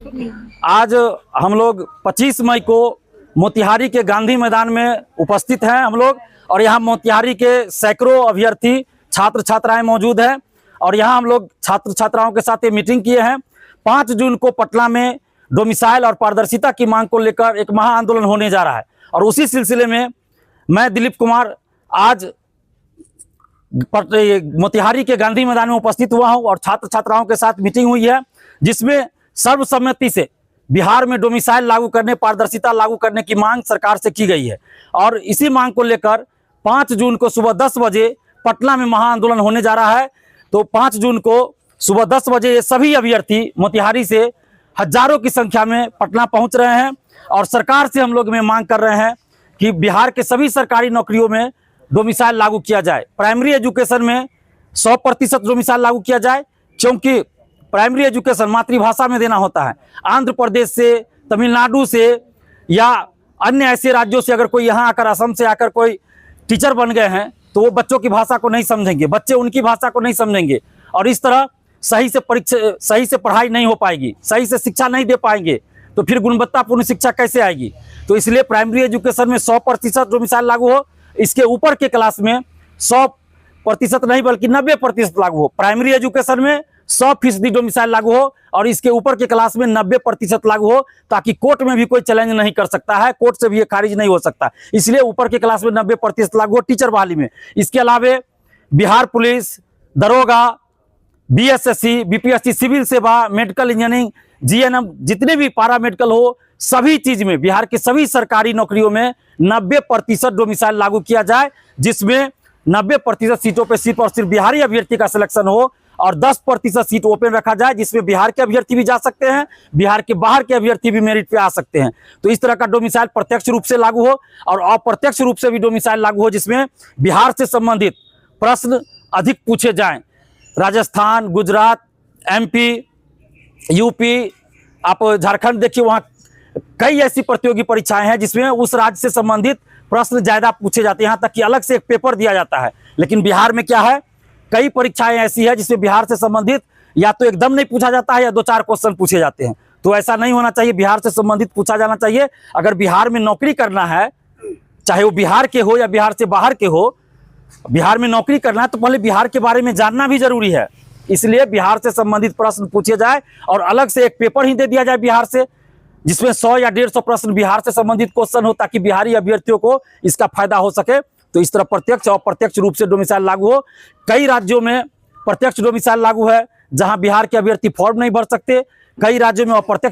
आज हम लोग 25 मई को मोतिहारी के गांधी मैदान में उपस्थित हैं हम लोग, और यहाँ मोतिहारी के सैकड़ों अभ्यर्थी छात्र छात्राएं मौजूद हैं। और यहाँ हम लोग छात्र छात्राओं के साथ ये मीटिंग किए हैं। 5 जून को पटना में डोमिसाइल और पारदर्शिता की मांग को लेकर एक महा आंदोलन होने जा रहा है, और उसी सिलसिले में मैं दिलीप कुमार आज मोतिहारी के गांधी मैदान में उपस्थित हुआ हूं और छात्र छात्राओं के साथ मीटिंग हुई है, जिसमें सर्वसम्मति से बिहार में डोमिसाइल लागू करने, पारदर्शिता लागू करने की मांग सरकार से की गई है। और इसी मांग को लेकर 5 जून को सुबह 10 बजे पटना में महा आंदोलन होने जा रहा है। तो 5 जून को सुबह 10 बजे ये सभी अभ्यर्थी मोतिहारी से हजारों की संख्या में पटना पहुंच रहे हैं, और सरकार से हम लोग में मांग कर रहे हैं कि बिहार के सभी सरकारी नौकरियों में डोमिसाइल लागू किया जाए। प्राइमरी एजुकेशन में 100% डोमिसाइल लागू किया जाए, क्योंकि प्राइमरी एजुकेशन मातृभाषा में देना होता है। आंध्र प्रदेश से, तमिलनाडु से या अन्य ऐसे राज्यों से अगर कोई यहाँ आकर, असम से आकर कोई टीचर बन गए हैं, तो वो बच्चों की भाषा को नहीं समझेंगे, बच्चे उनकी भाषा को नहीं समझेंगे, और इस तरह सही से पढ़ाई नहीं हो पाएगी, सही से शिक्षा नहीं दे पाएंगे, तो फिर गुणवत्तापूर्ण शिक्षा कैसे आएगी। तो इसलिए प्राइमरी एजुकेशन में 100% डोमिसाइल लागू हो। इसके ऊपर के क्लास में 100% नहीं बल्कि 90% लागू हो। प्राइमरी एजुकेशन में 100% डोमिसाइल लागू हो, और इसके ऊपर के क्लास में 90% लागू हो, ताकि कोर्ट में भी कोई चैलेंज नहीं कर सकता है, कोर्ट से भी ये खारिज नहीं हो सकता। इसलिए ऊपर के क्लास में 90% लागू हो टीचर बहाली में। इसके अलावा बिहार पुलिस, दरोगा, बीएसएससी, बीपीएससी, सिविल सेवा, मेडिकल इंजीनियरिंग, जीएनएम, जितने भी पारा मेडिकल हो, सभी चीज में बिहार के सभी सरकारी नौकरियों में 90% डोमिसाइल लागू किया जाए, जिसमें 90% सीटों पर सिर्फ और सिर्फ बिहारी अभ्यर्थी का सिलेक्शन हो, और 10% सीट ओपन रखा जाए, जिसमें बिहार के अभ्यर्थी भी जा सकते हैं, बिहार के बाहर के अभ्यर्थी भी मेरिट पे आ सकते हैं। तो इस तरह का डोमिसाइल प्रत्यक्ष रूप से लागू हो, और अप्रत्यक्ष रूप से भी डोमिसाइल लागू हो, जिसमें बिहार से संबंधित प्रश्न अधिक पूछे जाएं। राजस्थान, गुजरात, एमपी, यूपी, आप झारखंड देखिए, वहाँ कई ऐसी प्रतियोगी परीक्षाएं हैं जिसमें उस राज्य से संबंधित प्रश्न ज्यादा पूछे जाते हैं, यहाँ तक कि अलग से एक पेपर दिया जाता है। लेकिन बिहार में क्या है, कई परीक्षाएं ऐसी है जिसमें बिहार से संबंधित या तो एकदम नहीं पूछा जाता है, या 2-4 क्वेश्चन पूछे जाते हैं। तो ऐसा नहीं होना चाहिए, बिहार से संबंधित पूछा जाना चाहिए। अगर बिहार में नौकरी करना है, चाहे वो बिहार के हो या बिहार से बाहर के हो, बिहार में नौकरी करना है तो पहले बिहार के बारे में जानना भी जरूरी है। इसलिए बिहार से संबंधित प्रश्न पूछे जाए, और अलग से एक पेपर ही दे दिया जाए बिहार से, जिसमें 100 या 150 प्रश्न बिहार से संबंधित क्वेश्चन हो, ताकि बिहारी अभ्यर्थियों को इसका फायदा हो सके। तो इस तरह प्रत्यक्ष और अप्रत्यक्ष रूप से डोमिसाइल लागू हो। कई राज्यों में प्रत्यक्ष डोमिसाइल लागू है, जहां बिहार के अभ्यर्थी फॉर्म नहीं भर सकते। कई राज्यों में अप्रत्यक्ष